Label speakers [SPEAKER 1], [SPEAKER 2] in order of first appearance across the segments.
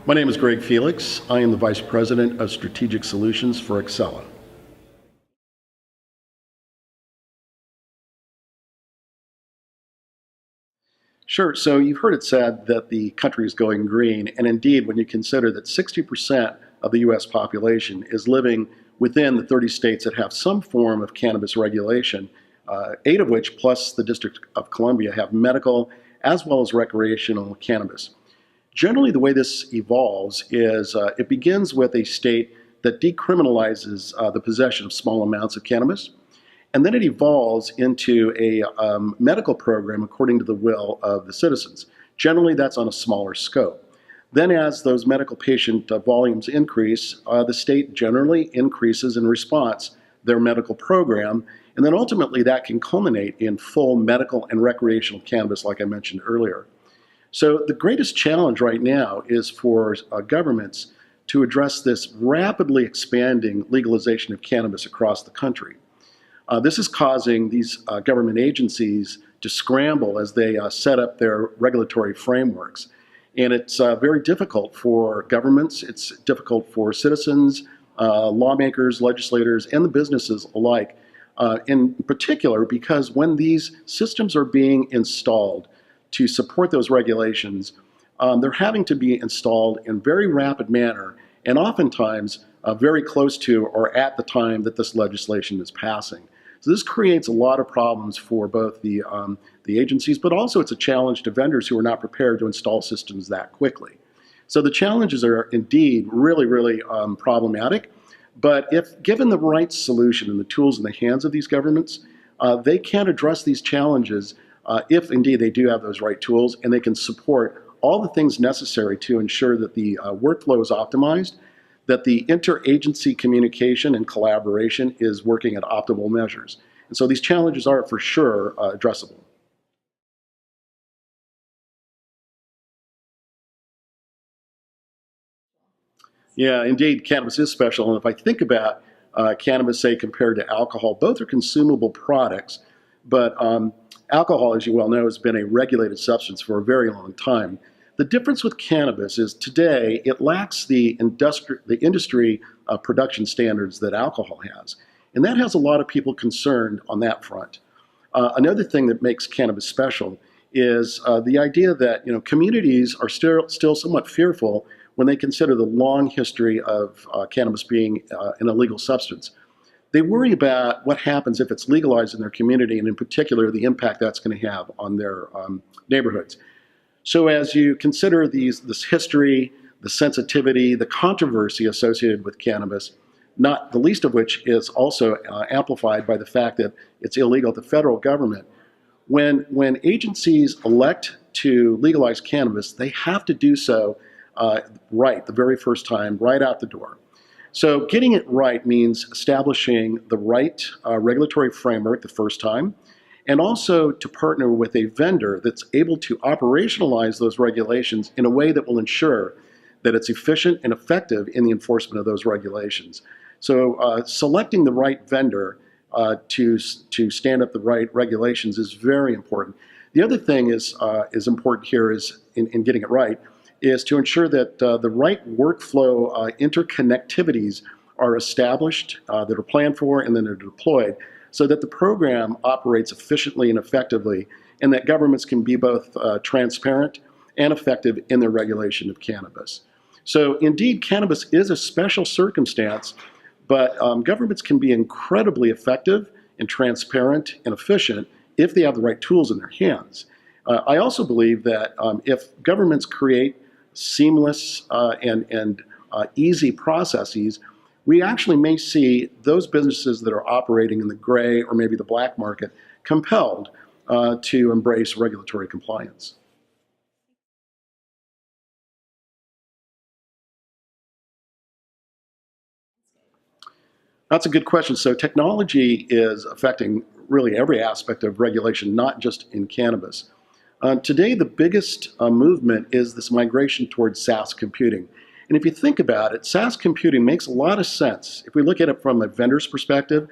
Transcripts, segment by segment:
[SPEAKER 1] My name is Greg Felix. I am the Vice President of Strategic Solutions for Accela. Sure, so you've heard it said that the country is going green, and indeed, when you consider that 60% of the U.S. population is living within the 30 states that have some form of cannabis regulation, 8 of which, plus the District of Columbia, have medical as well as recreational cannabis. Generally, the way this evolves is it begins with a state that decriminalizes the possession of small amounts of cannabis, and then it evolves into a medical program according to the will of the citizens. Generally, that's on a smaller scope. Then as those medical patient volumes increase, the state generally increases in response their medical program, and then ultimately that can culminate in full medical and recreational cannabis, like I mentioned earlier. So the greatest challenge right now is for governments to address this rapidly expanding legalization of cannabis across the country. This is causing these government agencies to scramble as they set up their regulatory frameworks. And it's very difficult for governments, it's difficult for citizens, lawmakers, legislators, and the businesses alike, in particular because when these systems are being installed to support those regulations, they're having to be installed in very rapid manner and oftentimes very close to or at the time that this legislation is passing. So this creates a lot of problems for both the agencies, but also it's a challenge to vendors who are not prepared to install systems that quickly. So the challenges are indeed really problematic, but if given the right solution and the tools in the hands of these governments, they can address these challenges if indeed they do have those right tools, and they can support all the things necessary to ensure that the workflow is optimized, that the interagency communication and collaboration is working at optimal measures. And so these challenges are for sure addressable. Yeah, indeed, cannabis is special. And if I think about cannabis, say, compared to alcohol, both are consumable products, but alcohol, as you well know, has been a regulated substance for a very long time. The difference with cannabis is today it lacks the industry production standards that alcohol has. And that has a lot of people concerned on that front. Another thing that makes cannabis special is the idea that communities are still somewhat fearful when they consider the long history of cannabis being an illegal substance. They worry about what happens if it's legalized in their community, and in particular the impact that's going to have on their neighborhoods. So as you consider this history, the sensitivity, the controversy associated with cannabis, not the least of which is also amplified by the fact that it's illegal at the federal government, when agencies elect to legalize cannabis, they have to do so right the very first time, right out the door. So getting it right means establishing the right regulatory framework the first time, and also to partner with a vendor that's able to operationalize those regulations in a way that will ensure that it's efficient and effective in the enforcement of those regulations. So selecting the right vendor to stand up the right regulations is very important. The other thing is important here is in getting it right is to ensure that the right workflow interconnectivities are established, that are planned for, and then they're deployed, so that the program operates efficiently and effectively, and that governments can be both transparent and effective in their regulation of cannabis. So indeed, cannabis is a special circumstance, but governments can be incredibly effective and transparent and efficient if they have the right tools in their hands. I also believe that if governments create seamless and easy processes, we actually may see those businesses that are operating in the gray or maybe the black market compelled to embrace regulatory compliance. That's a good question. So technology is affecting really every aspect of regulation, not just in cannabis. Today, the biggest movement is this migration towards SaaS computing. And if you think about it, SaaS computing makes a lot of sense. If we look at it from a vendor's perspective,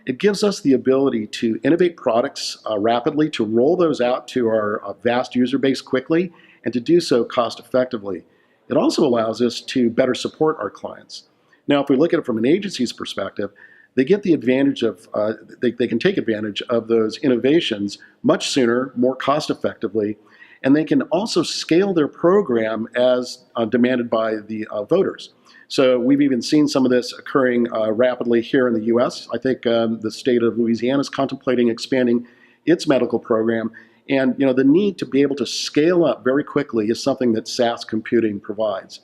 [SPEAKER 1] it gives us the ability to innovate products rapidly, to roll those out to our vast user base quickly, and to do so cost effectively. it also allows us to better support our clients. Now, if we look at it from an agency's perspective, they get the advantage of, they can take advantage of those innovations much sooner, more cost effectively, and they can also scale their program as demanded by the voters. So we've even seen some of this occurring rapidly here in the U.S. I think the state of Louisiana is contemplating expanding its medical program. And the need to be able to scale up very quickly is something that SaaS computing provides.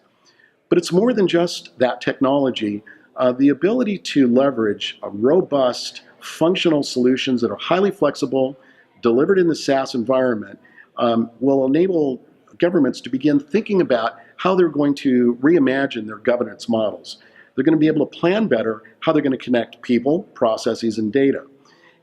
[SPEAKER 1] But it's more than just that technology. The ability to leverage robust, functional solutions that are highly flexible, delivered in the SaaS environment, will enable governments to begin thinking about how they're going to reimagine their governance models. They're going to be able to plan better how they're going to connect people, processes, and data.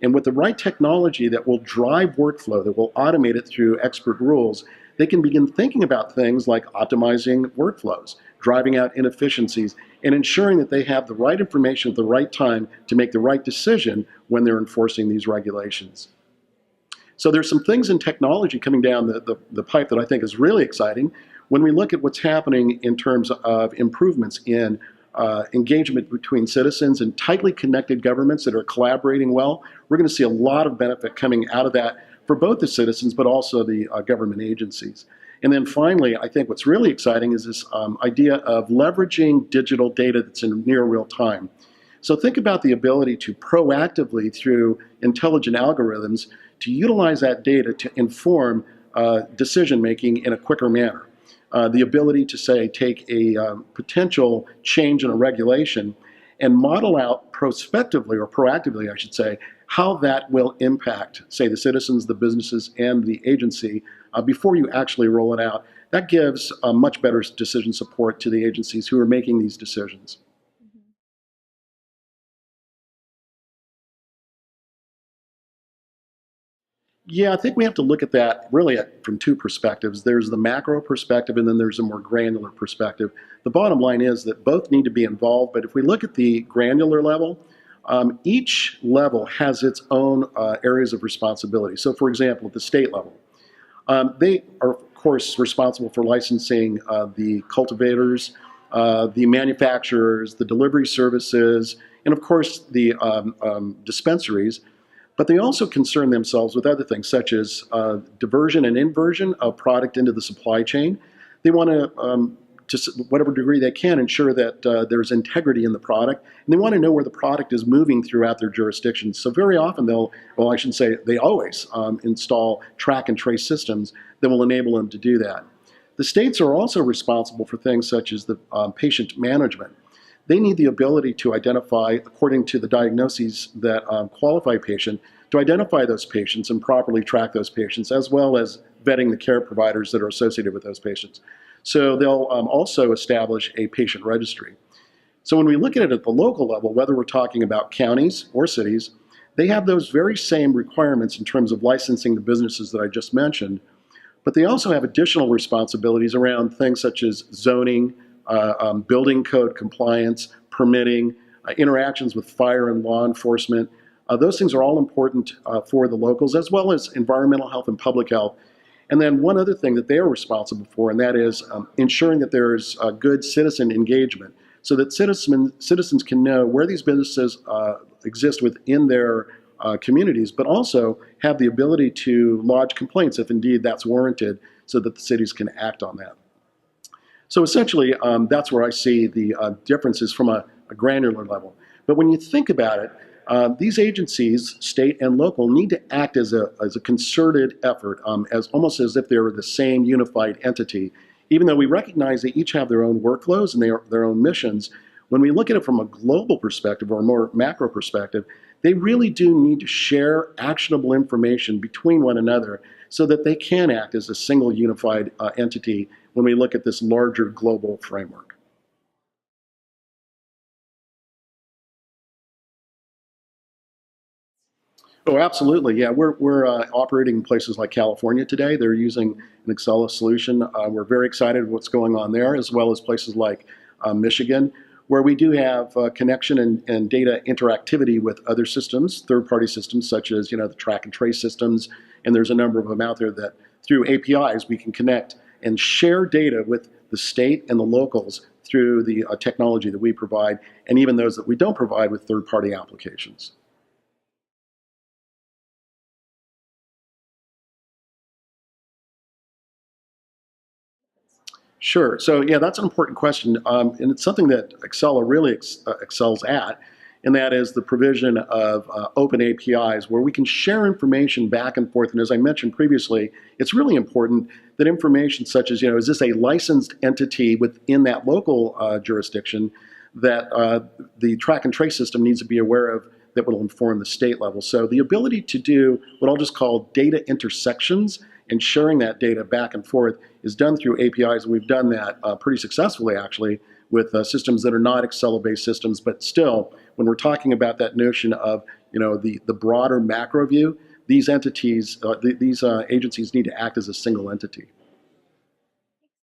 [SPEAKER 1] And with the right technology that will drive workflow, that will automate it through expert rules, they can begin thinking about things like optimizing workflows, driving out inefficiencies, and ensuring that they have the right information at the right time to make the right decision when they're enforcing these regulations. So there's some things in technology coming down the pipe that I think is really exciting when we look at what's happening in terms of improvements in engagement between citizens and tightly connected governments that are collaborating well. We're going to see a lot of benefit coming out of that for both the citizens but also the government agencies. And then finally, I think what's really exciting is this idea of leveraging digital data that's in near real time. So think about the ability to proactively, through intelligent algorithms, to utilize that data to inform decision making in a quicker manner. The ability to, say, take a potential change in a regulation and model out prospectively, or proactively, I should say, how that will impact, say, the citizens, the businesses, and the agency before you actually roll it out. That gives much better decision support to the agencies who are making these decisions. Yeah, I think we have to look at that really from two perspectives. There's the macro perspective, and then there's a more granular perspective. The bottom line is that both need to be involved, but if we look at the granular level, each level has its own areas of responsibility. So for example, at the state level, they are of course responsible for licensing the cultivators, the manufacturers, the delivery services, and of course the dispensaries. But they also concern themselves with other things, such as diversion and inversion of product into the supply chain. They want to whatever degree they can, ensure that there's integrity in the product. And they want to know where the product is moving throughout their jurisdictions. So very often I should say they always install track and trace systems that will enable them to do that. The states are also responsible for things such as the patient management. They need the ability to identify, according to the diagnoses that qualify a patient, to identify those patients and properly track those patients, as well as vetting the care providers that are associated with those patients. So they'll also establish a patient registry. So when we look at it at the local level, whether we're talking about counties or cities, they have those very same requirements in terms of licensing the businesses that I just mentioned, but they also have additional responsibilities around things such as zoning, building code compliance, permitting, interactions with fire and law enforcement. Those things are all important for the locals, as well as environmental health and public health. And then one other thing that they are responsible for, and that is ensuring that there is good citizen engagement, so that citizens can know where these businesses exist within their communities, but also have the ability to lodge complaints if indeed that's warranted, so that the cities can act on that. So essentially, that's where I see the differences from a granular level. But when you think about it, these agencies, state and local, need to act as a concerted effort, almost as if they were the same unified entity. Even though we recognize they each have their own workflows and their own missions, when we look at it from a global perspective or a more macro perspective, they really do need to share actionable information between one another so that they can act as a single unified entity when we look at this larger global framework. Oh, absolutely. Yeah, we're operating in places like California today. They're using an Accela solution. We're very excited what's going on there, as well as places like Michigan, where we do have connection and data interactivity with other systems, third-party systems, such as the track and trace systems. And there's a number of them out there that through APIs we can connect and share data with the state and the locals through the technology that we provide, and even those that we don't provide with third-party applications. Sure. So yeah, that's an important question, and it's something that Accela really excels at, and that is the provision of open APIs where we can share information back and forth. And as I mentioned previously, it's really important that information such as, is this a licensed entity within that local jurisdiction that the track and trace system needs to be aware of, that will inform the state level. So the ability to do what I'll just call data intersections and sharing that data back and forth is done through APIs. And we've done that pretty successfully, actually, with systems that are not Accela-based systems. But still, when we're talking about that notion of the broader macro view, these entities, these agencies need to act as a single entity.